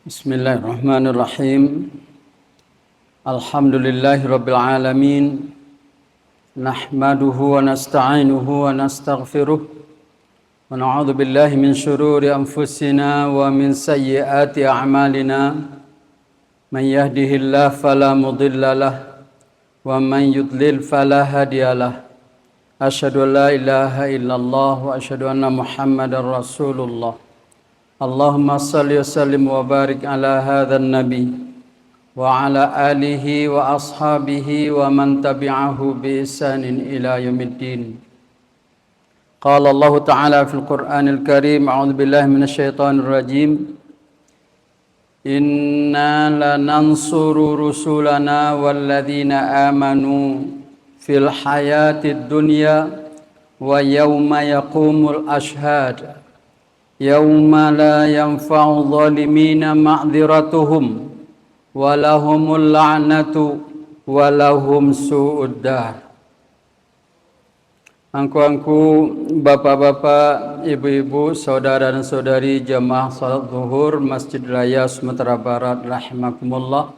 Bismillahirrahmanirrahim. Alhamdulillahirabbil alamin. Nahmaduhu wa nasta'inuhu wa nastaghfiruh. Wa na'udzu billahi min shururi anfusina wa min sayyiati a'malina. Man yahdihillahu fala mudilla lahu wa man yudlil fala hadiyalah. Asyhadu an la ilaha illallah wa asyhadu anna Muhammadar Rasulullah. Allahumma salli wa sallim wa barik ala hadzal nabi wa ala alihi wa ashabihi wa man tabi'ahu bi ihsanin ila yaumiddin. Qala Allah Ta'ala fil Qur'anil Karim, a'udzu billahi minasy syaithanir rajim. Inna lanansuru rusulana walladzina amanu fil hayatid dunya wa yauma yaqumul ashhad. Yauma la yanfa'u zalimina ma'dziratuhum walahumul la'natu walahum su'ud dar. Angku-angku, bapak-bapak, ibu-ibu, saudara dan saudari jamaah salat zuhur Masjid Raya Sumatera Barat rahimakumullah.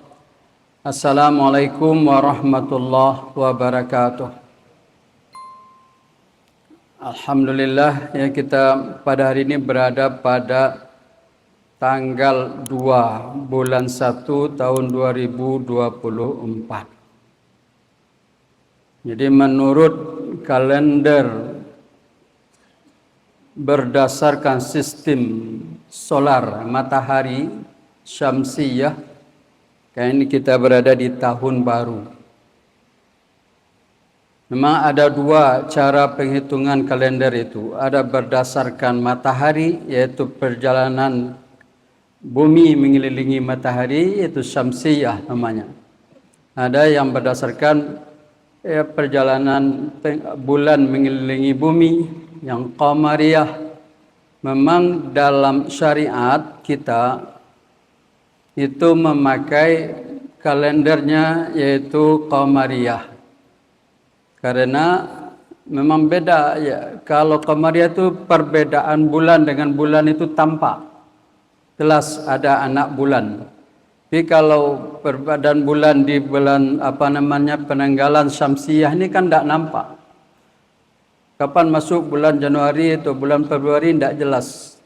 Assalamualaikum warahmatullahi wabarakatuh. Alhamdulillah ya, kita pada hari ini berada pada tanggal 2 bulan 1 tahun 2024. Jadi menurut kalender berdasarkan sistem solar matahari syamsiyah, kali ini kita berada di tahun baru. Memang ada dua cara penghitungan kalender itu. Ada berdasarkan matahari, yaitu perjalanan bumi mengelilingi matahari, yaitu syamsiyah namanya. Ada yang berdasarkan perjalanan bulan mengelilingi bumi, yang qamariyah. Memang dalam syariat kita itu memakai kalendernya yaitu qamariyah. Karena memang beda ya. Kalau qamariyah itu perbedaan bulan dengan bulan itu tampak. Jelas ada anak bulan. Tapi kalau perbedaan bulan di bulan penanggalan syamsiyah ini kan tidak nampak. Kapan masuk bulan Januari atau bulan Februari tidak jelas.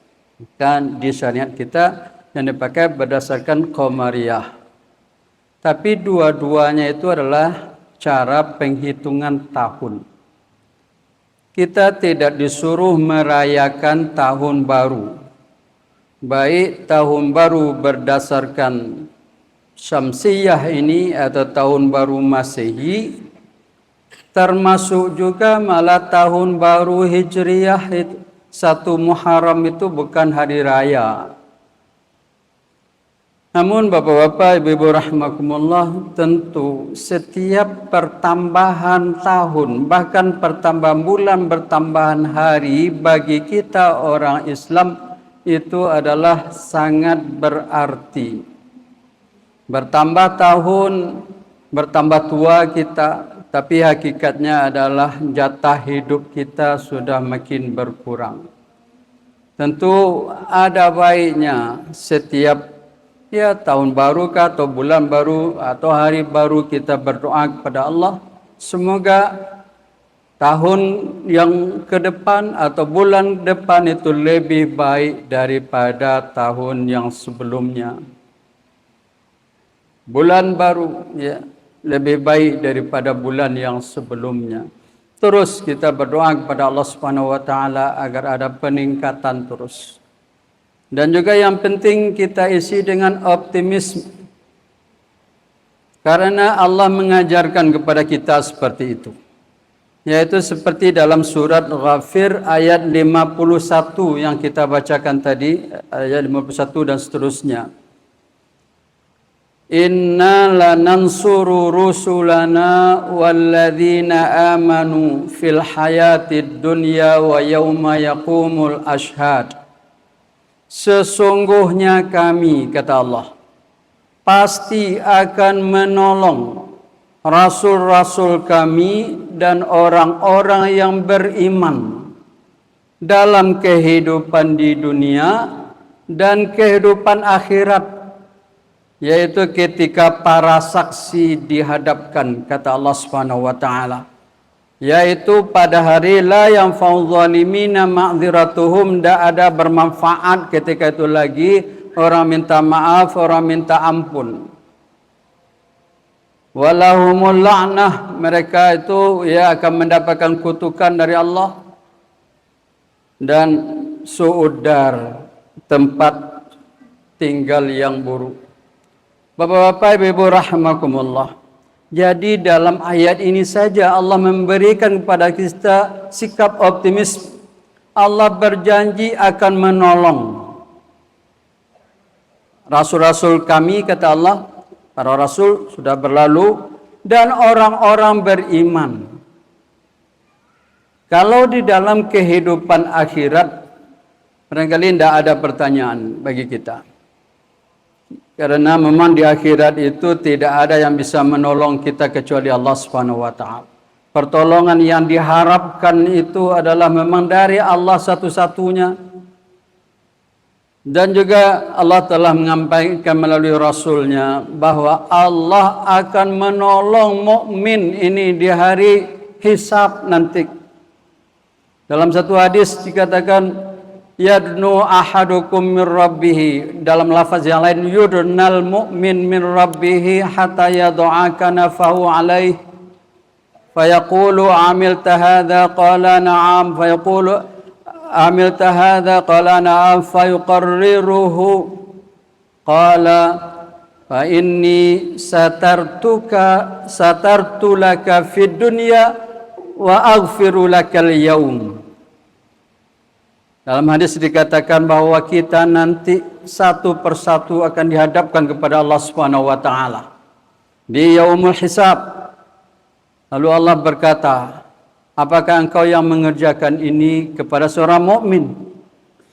Kan di syariat kita yang dipakai berdasarkan qamariyah. Tapi dua-duanya itu adalah cara penghitungan tahun. Kita tidak disuruh merayakan tahun baru. Baik tahun baru berdasarkan syamsiyah ini atau tahun baru Masehi, termasuk juga malah tahun baru Hijriyah, 1 Muharram itu bukan hari raya. Namun bapak-bapak, ibu-ibu rahimakumullah, tentu setiap pertambahan tahun, bahkan pertambahan bulan, pertambahan hari bagi kita orang Islam itu adalah sangat berarti. Bertambah tahun, bertambah tua kita, tapi hakikatnya adalah jatah hidup kita sudah makin berkurang. Tentu ada baiknya setiap tahun baru atau bulan baru atau hari baru kita berdoa kepada Allah, semoga tahun yang ke depan atau bulan depan itu lebih baik daripada tahun yang sebelumnya. Bulan baru lebih baik daripada bulan yang sebelumnya. Terus kita berdoa kepada Allah Subhanahu wa taala agar ada peningkatan terus. Dan juga yang penting kita isi dengan optimisme. Karena Allah mengajarkan kepada kita seperti itu. Yaitu seperti dalam surat Ghafir ayat 51 yang kita bacakan tadi, ayat 51 dan seterusnya. Inna lanansuru rusulana walladzina amanu fil hayatid dunya wa yauma yaqumul ashhad. Sesungguhnya kami, kata Allah, pasti akan menolong rasul-rasul kami dan orang-orang yang beriman dalam kehidupan di dunia dan kehidupan akhirat. yaitu ketika para saksi dihadapkan, kata Allah Subhanahu wa taala, yaitu pada hari la yanfa'u zalimina ma'dziratuhum, tidak ada bermanfaat ketika itu lagi orang minta maaf, orang minta ampun. Walahumul la'nah, mereka itu ya akan mendapatkan kutukan dari Allah dan su'udar, tempat tinggal yang buruk. Bapak-bapak, ibu-ibu rahimakumullah. Jadi dalam ayat ini saja Allah memberikan kepada kita sikap optimis. Allah berjanji akan menolong rasul-rasul kami, kata Allah. Para rasul sudah berlalu dan orang-orang beriman. Kalau di dalam kehidupan akhirat, barangkali tidak ada pertanyaan bagi kita. Karena memang di akhirat itu tidak ada yang bisa menolong kita kecuali Allah Subhanahu wa taala. Pertolongan yang diharapkan itu adalah memang dari Allah satu-satunya. Dan juga Allah telah menyampaikan melalui Rasulnya bahwa Allah akan menolong mukmin ini di hari hisab nanti. Dalam satu hadis dikatakan, yadnu ahadukum min rabbih, dalam lafaz yang lain yudnal mu'min min rabbih hatta yad'aka nafahu alaih fayaqulu amilta hadha qala na'am fayaqulu amilta hadha qala na'am fayuqarriruhu qala fa inni satartu laka fid dunya wa aghfiru lakal yaum. Dalam hadis dikatakan bahwa kita nanti satu persatu akan dihadapkan kepada Allah Subhanahu wa taala di yaumul hisab. Lalu Allah berkata, apakah engkau yang mengerjakan ini kepada seorang mukmin?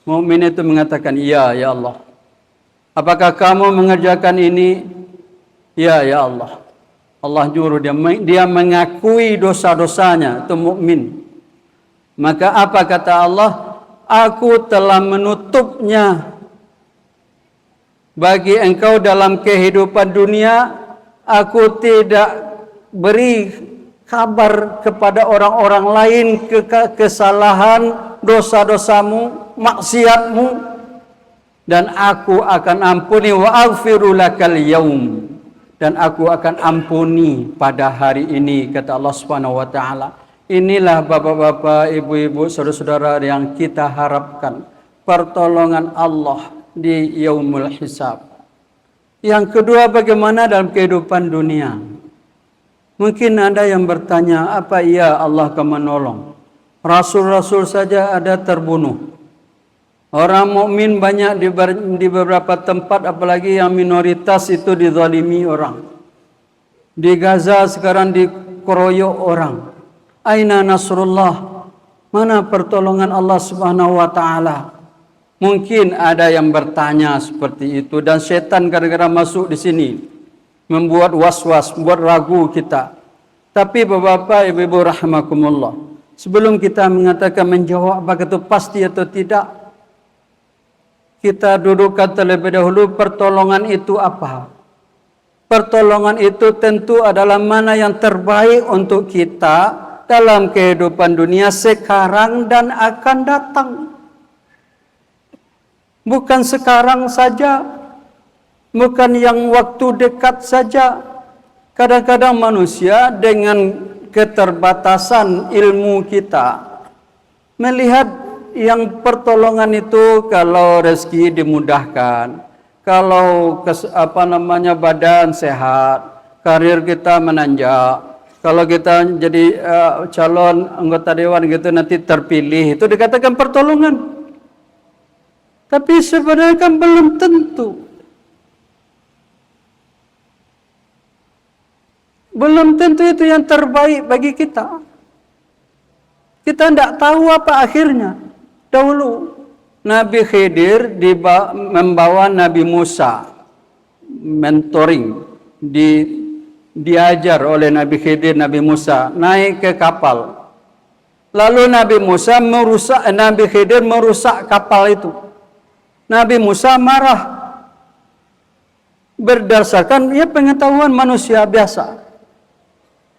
Mukmin itu mengatakan, iya ya Allah. Apakah kamu mengerjakan ini? Ya ya Allah. Allah juru dia mengakui dosa-dosanya, itu mukmin. Maka apa kata Allah? Aku telah menutupnya bagi engkau dalam kehidupan dunia. Aku tidak beri kabar kepada orang-orang lain kesalahan, dosa-dosamu, maksiatmu, dan aku akan ampuni wa aghfiru lakal yaum, dan aku akan ampuni pada hari ini, kata Allah Subhanahu wa taala. Inilah bapak-bapak, ibu-ibu, saudara-saudara yang kita harapkan, pertolongan Allah di yaumul hisab. Yang kedua, bagaimana dalam kehidupan dunia? Mungkin ada yang bertanya, apa iya Allah akan menolong? Rasul-rasul saja ada terbunuh. Orang mukmin banyak di beberapa tempat, apalagi yang minoritas itu dizalimi orang. Di Gaza sekarang dikeroyok orang. Aina nasrullah? Mana pertolongan Allah Subhanahu wa taala? Mungkin ada yang bertanya seperti itu, dan setan gara-gara masuk di sini membuat was-was, membuat ragu kita. Tapi Bapak, Ibu rahimakumullah, sebelum kita mengatakan menjawab apakah itu pasti atau tidak, kita dudukkan terlebih dahulu pertolongan itu apa? Pertolongan itu tentu adalah mana yang terbaik untuk kita dalam kehidupan dunia sekarang dan akan datang. Bukan sekarang saja, bukan yang waktu dekat saja. Kadang-kadang manusia dengan keterbatasan ilmu kita melihat yang pertolongan itu kalau rezeki dimudahkan, kalau badan sehat, karir kita menanjak, kalau kita jadi calon anggota dewan gitu nanti terpilih, itu dikatakan pertolongan. Tapi sebenarnya kan belum tentu. Belum tentu itu yang terbaik bagi kita. Kita tidak tahu apa akhirnya. Dahulu Nabi Khidir membawa Nabi Musa, mentoring, diajar oleh Nabi Khidir, Nabi Musa naik ke kapal. Lalu Nabi Khidir merusak kapal itu. Nabi Musa marah. berdasarkan pengetahuan manusia biasa.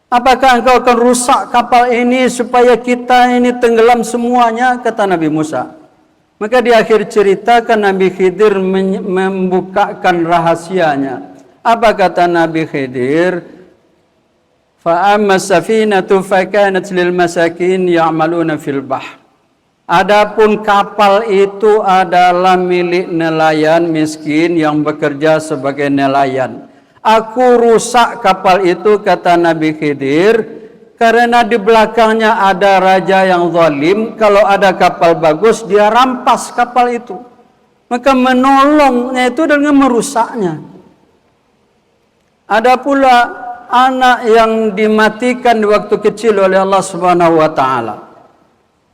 Apakah engkau akan rusak kapal ini supaya kita ini tenggelam semuanya, kata Nabi Musa. Maka di akhir cerita kan Nabi Khidir membukakan rahasianya. Apa kata Nabi Khidir? Fa amma safinatu fa kanat lil masakin ya'maluna fil bahr. Adapun kapal itu adalah milik nelayan miskin yang bekerja sebagai nelayan. Aku rusak kapal itu, kata Nabi Khidir, karena di belakangnya ada raja yang zalim. Kalau ada kapal bagus, dia rampas kapal itu. Maka menolongnya itu dengan merusaknya. Ada pula anak yang dimatikan di waktu kecil oleh Allah Subhanahu wa taala.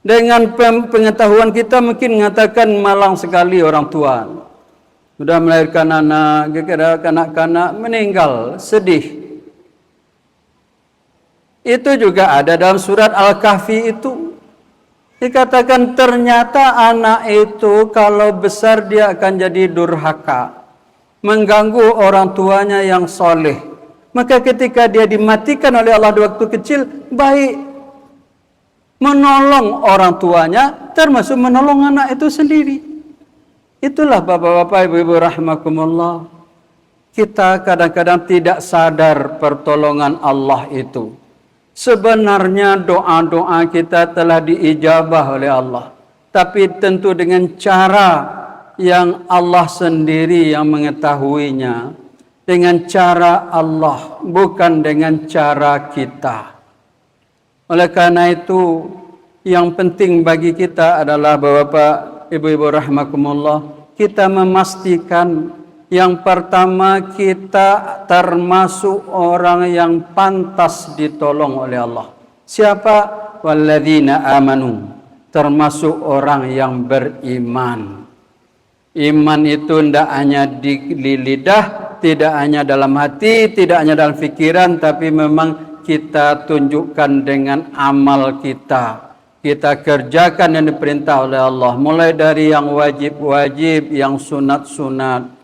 Dengan pengetahuan kita mungkin mengatakan malang sekali orang tua. Sudah melahirkan anak, kira-kira kanak-kanak meninggal, sedih. Itu juga ada dalam surat Al-Kahfi itu. Dikatakan ternyata anak itu kalau besar dia akan jadi durhaka, mengganggu orang tuanya yang soleh. Maka ketika dia dimatikan oleh Allah di waktu kecil, baik menolong orang tuanya, termasuk menolong anak itu sendiri. Itulah bapak-bapak, ibu-ibu rahimakumullah. Kita kadang-kadang tidak sadar pertolongan Allah itu. Sebenarnya doa-doa kita telah diijabah oleh Allah. Tapi tentu dengan cara yang Allah sendiri yang mengetahuinya. Dengan cara Allah, bukan dengan cara kita. Oleh karena itu, yang penting bagi kita adalah bapak-bapak, ibu-ibu rahimakumullah, kita memastikan yang pertama kita termasuk orang yang pantas ditolong oleh Allah. Siapa? Walladzina amanu, termasuk orang yang beriman. Iman itu tidak hanya di lidah, tidak hanya dalam hati, tidak hanya dalam fikiran, tapi memang kita tunjukkan dengan amal kita. Kita kerjakan yang diperintah oleh Allah. Mulai dari yang wajib-wajib, yang sunat-sunat.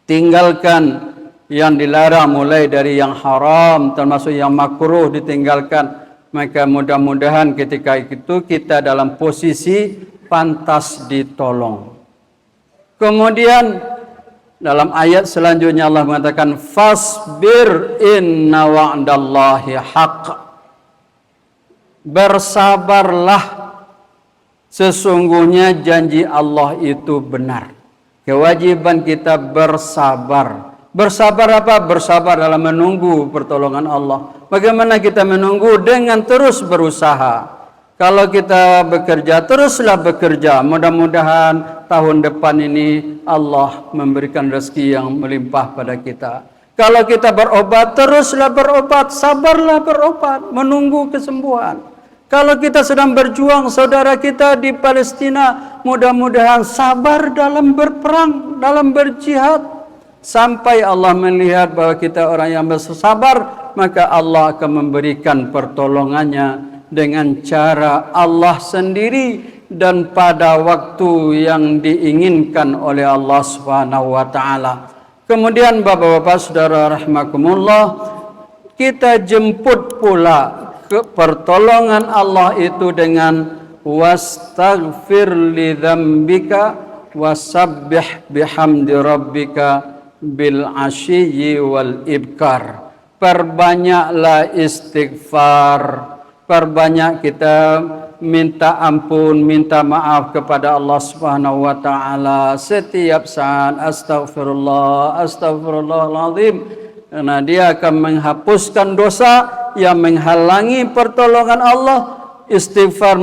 Tinggalkan yang dilarang, mulai dari yang haram, termasuk yang makruh ditinggalkan. Maka mudah-mudahan ketika itu kita dalam posisi pantas ditolong. Kemudian dalam ayat selanjutnya Allah mengatakan, fasbir inna wa'dallahi haqq. Bersabarlah, sesungguhnya janji Allah itu benar. Kewajiban kita bersabar. Bersabar apa? Bersabar dalam menunggu pertolongan Allah. Bagaimana kita menunggu? Dengan terus berusaha. Kalau kita bekerja, teruslah bekerja. Mudah-mudahan tahun depan ini Allah memberikan rezeki yang melimpah pada kita. Kalau kita berobat, teruslah berobat. Sabarlah berobat, menunggu kesembuhan. Kalau kita sedang berjuang, saudara kita di Palestina, mudah-mudahan sabar dalam berperang, dalam berjihad. Sampai Allah melihat bahwa kita orang yang bersabar, maka Allah akan memberikan pertolongannya dengan cara Allah sendiri dan pada waktu yang diinginkan oleh Allah Subhanahu wa taala. Kemudian bapak-bapak saudara rahimakumullah, kita jemput pula pertolongan Allah itu dengan wastaghfir li dzambika wasabbih bihamdi rabbika bil ashiyyi wal ibkar. Perbanyaklah istighfar, perbanyak kita minta ampun, minta maaf kepada Allah Subhanahu wa taala setiap saat. Astaghfirullah, astagfirullahalazim. Karena dia akan menghapuskan dosa yang menghalangi pertolongan Allah. Istighfar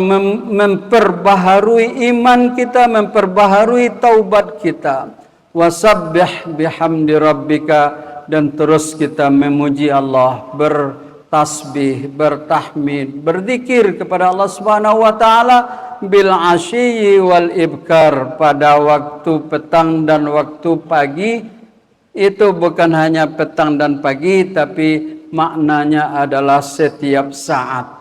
memperbaharui iman kita, memperbaharui taubat kita. Wasabbih bihamdi rabbika, dan terus kita memuji Allah, bertasbih, bertahmid, berzikir kepada Allah Subhanahu wa taala bil ashiyyi wal ibkar, pada waktu petang dan waktu pagi. Itu bukan hanya petang dan pagi, tapi maknanya adalah setiap saat.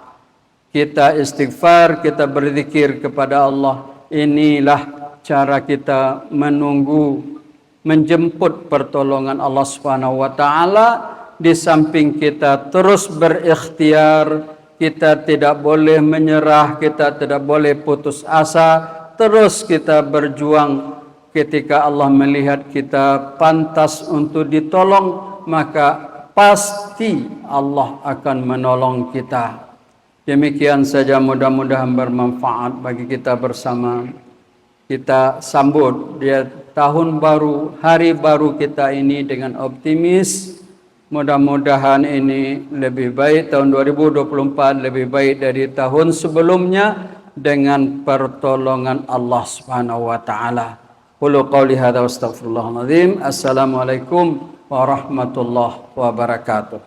Kita istighfar, kita berzikir kepada Allah. Inilah cara kita menunggu menjemput pertolongan Allah Subhanahu wa taala. Di samping kita terus berikhtiar, kita tidak boleh menyerah, kita tidak boleh putus asa, terus kita berjuang. Ketika Allah melihat kita pantas untuk ditolong, maka pasti Allah akan menolong kita. Demikian saja, mudah-mudahan bermanfaat bagi kita bersama. Kita sambut dia tahun baru, hari baru kita ini dengan optimis. Mudah-mudahan ini lebih baik, tahun 2024 lebih baik dari tahun sebelumnya dengan pertolongan Allah Subhanahu wa taala. Qulu qouli hadza wa astaghfirullahal azim. Assalamualaikum warahmatullahi wabarakatuh.